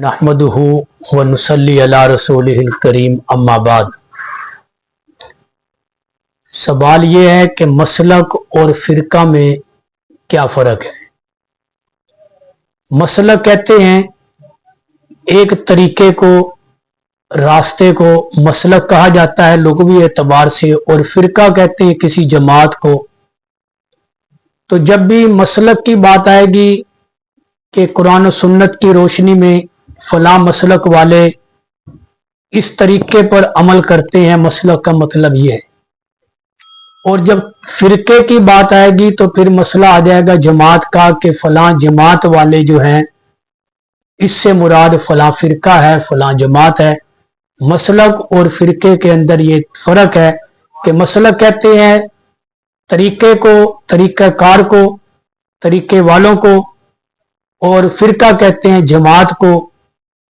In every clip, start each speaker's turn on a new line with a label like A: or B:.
A: नहमदुहु व नुसल्ली अला रसूलिहिल करीम अम्मा बाद। सवाल ये है कि मसलक और फिरका में क्या फ़र्क है। मसलक कहते हैं एक तरीके को, रास्ते को मसलक कहा जाता है लुग़वी एतबार से, और फिरका कहते हैं किसी जमात को। तो जब भी मसलक की बात आएगी कि कुरान और सुन्नत की रोशनी में फला मसलक वाले इस तरीके पर अमल करते हैं, मसलक का मतलब ये है। और जब फिरके की बात आएगी तो फिर मसला आ जाएगा जमात का कि फला जमात वाले जो हैं, इससे मुराद फला फिरका है, फला जमात है। मसलक और फिरके के अंदर ये फर्क है कि मसलक कहते हैं तरीके को, तरीक़ाकार को, तरीके वालों को, और फिरका कहते हैं जमात को,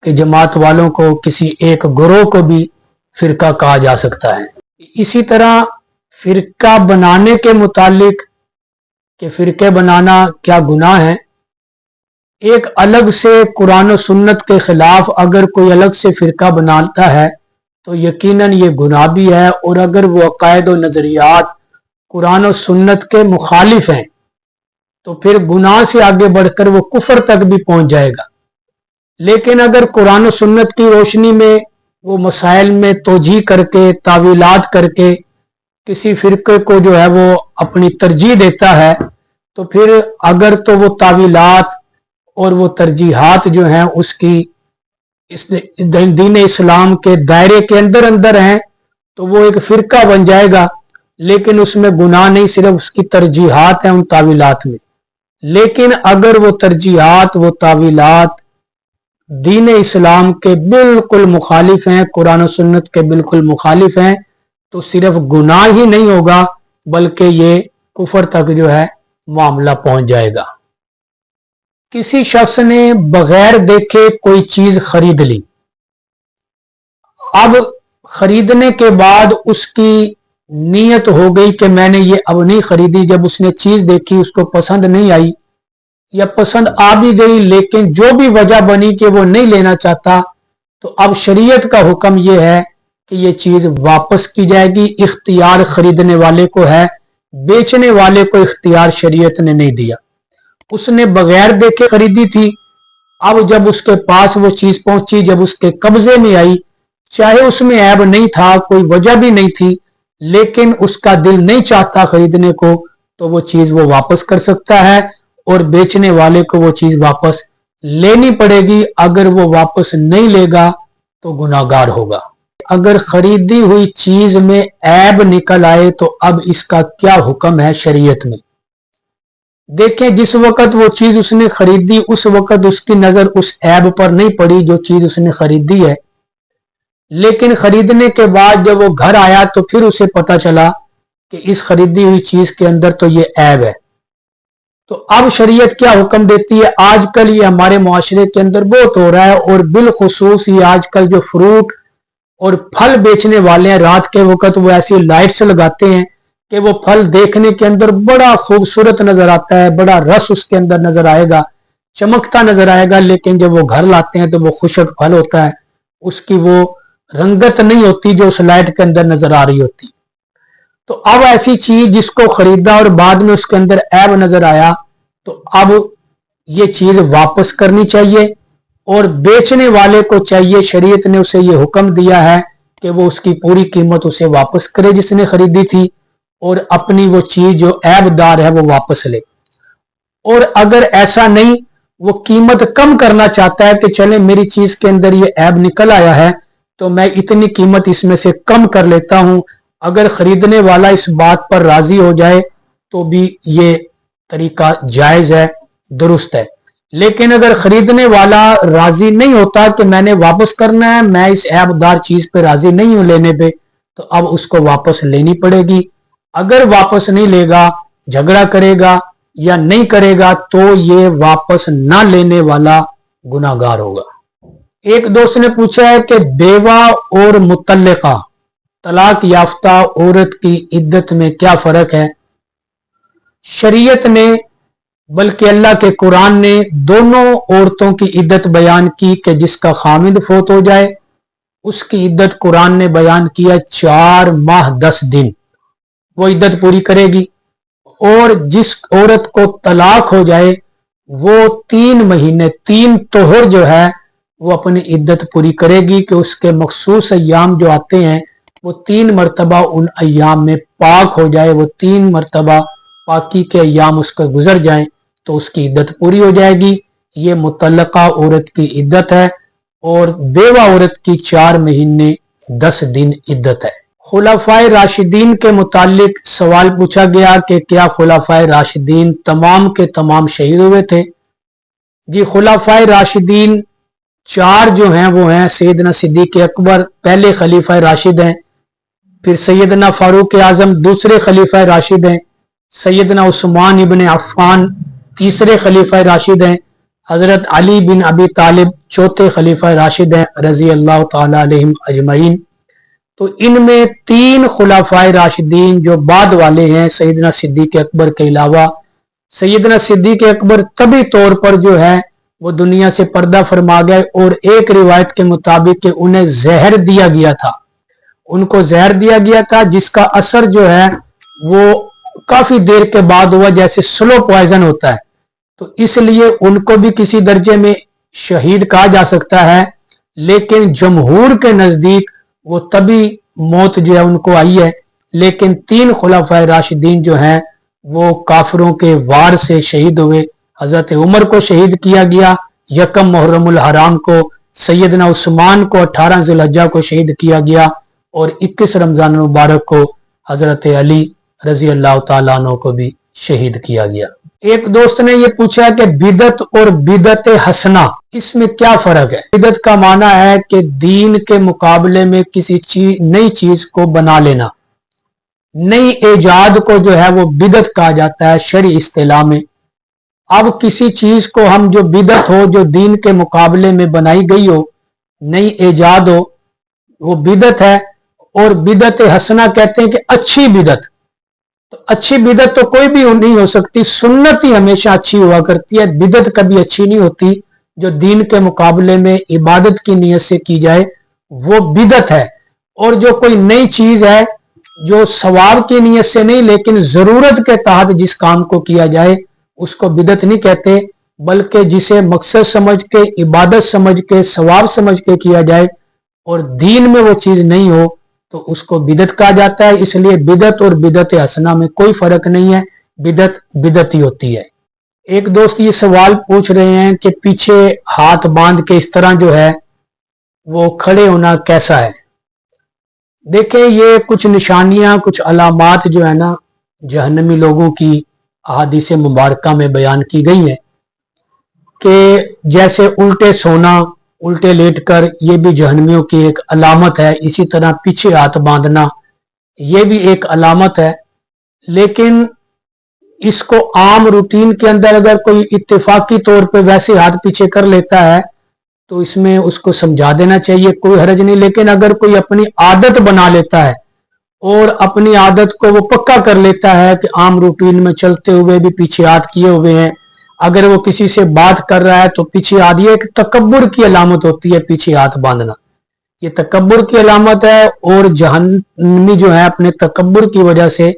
A: कि जमात वालों को, किसी एक गुरोह को भी फिरका कहा जा सकता है। इसी तरह फिरका बनाने के मुतालिक कि फिरके बनाना क्या गुनाह है, एक अलग से कुरान और सुन्नत के खिलाफ अगर कोई अलग से फिरका बनाता है तो यकीनन ये गुनाह भी है, और अगर वो अकायद और नज़रियात कुरान और सुन्नत के मुखालिफ हैं तो फिर गुनाह से आगे बढ़कर वो कुफर तक भी पहुंच जाएगा। लेकिन अगर कुरान और सुन्नत की रोशनी में वो मसाइल में तोजी करके, तावीलात करके किसी फिरके को जो है वो अपनी तरजीह देता है, तो फिर अगर तो वो तावीलात और वो तरजीहात जो हैं उसकी इस दीन इस्लाम के दायरे के अंदर हैं तो वो एक फिरका बन जाएगा, लेकिन उसमें गुनाह नहीं, सिर्फ उसकी तरजीहात हैं उन तावीलात में। लेकिन अगर वो तरजीहात, वो तावीलात दीन इस्लाम के बिल्कुल मुखालिफ हैं, कुरान और सुन्नत के बिल्कुल मुखालिफ हैं, तो सिर्फ गुनाह ही नहीं होगा बल्कि ये कुफर तक जो है मामला पहुंच जाएगा। किसी शख्स ने बगैर देखे कोई चीज खरीद ली, अब खरीदने के बाद उसकी नीयत हो गई कि मैंने ये अब नहीं खरीदी। जब उसने चीज देखी, उसको पसंद नहीं आई या पसंद आ भी गई, लेकिन जो भी वजह बनी कि वो नहीं लेना चाहता, तो अब शरीयत का हुक्म ये है कि ये चीज वापस की जाएगी। इख्तियार खरीदने वाले को है, बेचने वाले को इख्तियार शरीयत ने नहीं दिया। उसने बगैर देखे खरीदी थी, अब जब उसके पास वो चीज पहुंची, जब उसके कब्जे में आई, चाहे उसमें ऐब नहीं था, कोई वजह भी नहीं थी, लेकिन उसका दिल नहीं चाहता खरीदने को, तो वो चीज वो वापस कर सकता है और बेचने वाले को वो चीज वापस लेनी पड़ेगी। अगर वो वापस नहीं लेगा तो गुनाहगार होगा। अगर खरीदी हुई चीज में ऐब निकल आए तो अब इसका क्या हुक्म है शरीयत में। देखें, जिस वक्त वो चीज उसने खरीदी उस वक्त उसकी नजर उस ऐब पर नहीं पड़ी जो चीज उसने खरीदी है, लेकिन खरीदने के बाद जब वो घर आया तो फिर उसे पता चला कि इस खरीदी हुई चीज के अंदर तो ये ऐब है। तो अब शरीयत क्या हुक्म देती है। आजकल ये हमारे मुआशरे के अंदर बहुत हो रहा है, और बिलखुसूस ये आजकल जो फ्रूट और फल बेचने वाले हैं, रात के वक्त वो ऐसी लाइट्स लगाते हैं कि वो फल देखने के अंदर बड़ा खूबसूरत नजर आता है, बड़ा रस उसके अंदर नजर आएगा, चमकता नजर आएगा, लेकिन जब वो घर लाते हैं तो वो खुशक फल होता है, उसकी वो रंगत नहीं होती जो उस लाइट के अंदर नजर आ रही होती। तो अब ऐसी चीज जिसको खरीदा और बाद में उसके अंदर ऐब नजर आया, तो अब ये चीज वापस करनी चाहिए और बेचने वाले को चाहिए, शरीयत ने उसे ये हुक्म दिया है कि वो उसकी पूरी कीमत उसे वापस करे जिसने खरीदी थी, और अपनी वो चीज जो ऐबदार है वो वापस ले। और अगर ऐसा नहीं, वो कीमत कम करना चाहता है कि चले मेरी चीज के अंदर ये ऐब निकल आया है तो मैं इतनी कीमत इसमें से कम कर लेता हूं, अगर खरीदने वाला इस बात पर राजी हो जाए तो भी ये तरीका जायज है, दुरुस्त है। लेकिन अगर खरीदने वाला राजी नहीं होता कि मैंने वापस करना है, मैं इस ऐबदार चीज पे राजी नहीं हूं लेने पे, तो अब उसको वापस लेनी पड़ेगी। अगर वापस नहीं लेगा, झगड़ा करेगा या नहीं करेगा, तो ये वापस ना लेने वाला गुनाहगार होगा। एक दोस्त ने पूछा है कि बेवा और मुतल्लिका, तलाक याफ्ता औरत की इद्दत में क्या फर्क है। शरीयत ने बल्कि अल्लाह के कुरान ने दोनों औरतों की इद्दत बयान की कि जिसका खामिद फोत हो जाए उसकी इद्दत कुरान ने बयान किया 4 माह 10 दिन वो इद्दत पूरी करेगी, और जिस औरत को तलाक हो जाए वो 3 महीने 3 तोहर जो है वो अपनी इद्दत पूरी करेगी कि उसके मखसूस अय्याम जो आते हैं वो 3 मरतबा उन अय्याम में पाक हो जाए, वो 3 मरतबा पाकी के अय्याम उसको गुजर जाएं तो उसकी इद्दत पूरी हो जाएगी। ये मुतल्लका औरत की इद्दत है, और बेवा औरत की 4 महीने 10 दिन इद्दत है। खुलाफाए राशिदीन के मुतालिक सवाल पूछा गया कि क्या खुलाफाए राशिदीन तमाम के तमाम शहीद हुए थे? जी, खुलाफाए राशिदीन 4 जो हैं वो हैं सैयदना सिद्दीक अकबर पहले खलीफा राशिद हैं, फिर सैयदना फारूक आजम दूसरे खलीफा राशिद हैं, सैयदना उस्मान इब्न अफ़्फ़ान तीसरे खलीफा राशिद हैं, हजरत अली बिन अबी तालिब चौथे खलीफा राशिद हैं रजी अल्लाह तआला अलैहिम अजमईन। तो इनमें 3 खुलाफाए राशिदीन जो बाद वाले हैं सैयदना सिद्दीक अकबर के अलावा, सैयदना सिद्दीक अकबर तभी तौर पर जो है वो दुनिया से पर्दा फरमा गए, और एक रिवायत के मुताबिक कि उन्हें जहर दिया गया था, उनको जहर दिया गया था जिसका असर जो है वो काफी देर के बाद हुआ, जैसे स्लो पॉइजन होता है, तो इसलिए उनको भी किसी दर्जे में शहीद कहा जा सकता है। लेकिन जमहूर के नजदीक वो तभी मौत जो है उनको आई है। लेकिन 3 खुलाफाए राशिदीन जो हैं वो काफिरों के वार से शहीद हुए। हजरत उमर को शहीद किया गया 1 मुहर्रमुल हराम को, सैयदना उस्मान को 18 ज़ुल्हिज्जा को शहीद किया गया, और 21 रमजान मुबारक को हजरत अली रजी अल्लाह तआला अन्हु को भी शहीद किया गया। एक दोस्त ने ये पूछा कि बिदत और बिदत हसना इसमें क्या फर्क है? बिदत का माना है कि दीन के मुकाबले में किसी नई चीज को बना लेना, नई ईजाद को जो है वो बिदत कहा जाता है शरई इस्तिलाह में। अब किसी चीज को हम जो बिदत हो, जो दीन के मुकाबले में बनाई गई हो, नई ईजाद हो, वो बिदत है। और बिदत हसना कहते हैं कि अच्छी बिदत। तो अच्छी बिदत तो कोई भी नहीं हो सकती, सुन्नत ही हमेशा अच्छी हुआ करती है, बिदत कभी अच्छी नहीं होती। जो दीन के मुकाबले में इबादत की नीयत से की जाए वो बिदत है। और जो कोई नई चीज है जो सवाब की नीयत से नहीं लेकिन जरूरत के तहत जिस काम को किया जाए उसको बिदत नहीं कहते, बल्कि जिसे मकसद समझ के, इबादत समझ के, सवाब समझ के किया जाए और दीन में वो चीज नहीं हो तो उसको बिदत कहा जाता है। इसलिए बिदत और बिदत हसना में कोई फर्क नहीं है, बिदत बिदत ही होती है। एक दोस्त ये सवाल पूछ रहे हैं कि पीछे हाथ बांध के इस तरह जो है वो खड़े होना कैसा है? देखें, ये कुछ निशानियां, कुछ अलामात जो है ना जहन्नमी लोगों की अहादीस मुबारका में बयान की गई है कि जैसे उल्टे सोना, उल्टे लेटकर, ये भी जहन्नमियों की एक अलामत है। इसी तरह पीछे हाथ बांधना ये भी एक अलामत है। लेकिन इसको आम रूटीन के अंदर अगर कोई इत्तेफाकी तौर पे वैसे हाथ पीछे कर लेता है तो इसमें उसको समझा देना चाहिए, कोई हर्ज नहीं। लेकिन अगर कोई अपनी आदत बना लेता है और अपनी आदत को वो पक्का कर लेता है कि आम रूटीन में चलते हुए भी पीछे हाथ किए हुए हैं, अगर वो किसी से बात कर रहा है तो पीछे हाथ, ये एक तकब्बुर की अलामत होती है पीछे हाथ बांधना, ये तकब्बुर की अलामत है। और जहन्नमी जो है अपने तकब्बुर की वजह से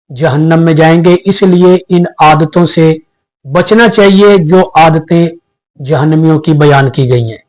A: जहन्नम में जाएंगे। इसलिए इन आदतों से बचना चाहिए जो आदतें जहन्नमियों की बयान की गई हैं।